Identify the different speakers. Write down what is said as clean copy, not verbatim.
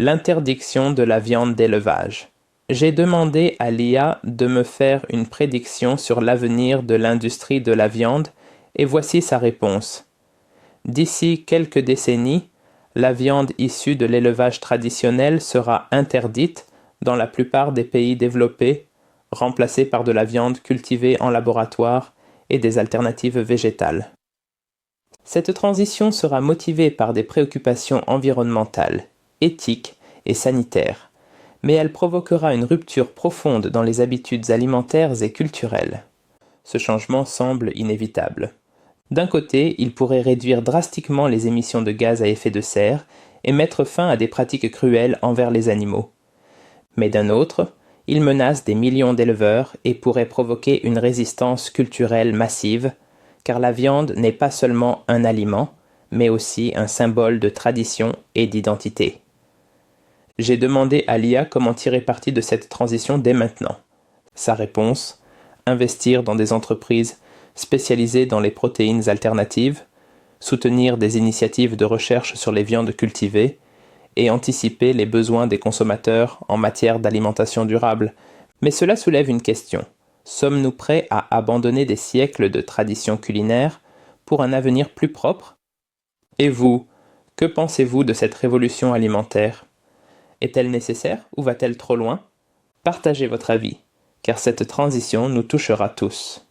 Speaker 1: L'interdiction de la viande d'élevage. J'ai demandé à l'IA de me faire une prédiction sur l'avenir de l'industrie de la viande et voici sa réponse. D'ici quelques décennies, la viande issue de l'élevage traditionnel sera interdite dans la plupart des pays développés, remplacée par de la viande cultivée en laboratoire et des alternatives végétales. Cette transition sera motivée par des préoccupations environnementales, éthiques et sanitaires, mais elle provoquera une rupture profonde dans les habitudes alimentaires et culturelles. Ce changement semble inévitable. D'un côté, il pourrait réduire drastiquement les émissions de gaz à effet de serre et mettre fin à des pratiques cruelles envers les animaux. Mais d'un autre, il menace des millions d'éleveurs et pourrait provoquer une résistance culturelle massive, car la viande n'est pas seulement un aliment, mais aussi un symbole de tradition et d'identité. J'ai demandé à l'IA comment tirer parti de cette transition dès maintenant. Sa réponse, investir dans des entreprises spécialisées dans les protéines alternatives, soutenir des initiatives de recherche sur les viandes cultivées et anticiper les besoins des consommateurs en matière d'alimentation durable. Mais cela soulève une question. Sommes-nous prêts à abandonner des siècles de traditions culinaires pour un avenir plus propre? Et vous, que pensez-vous de cette révolution alimentaire? Est-elle nécessaire ou va-t-elle trop loin? Partagez votre avis, car cette transition nous touchera tous.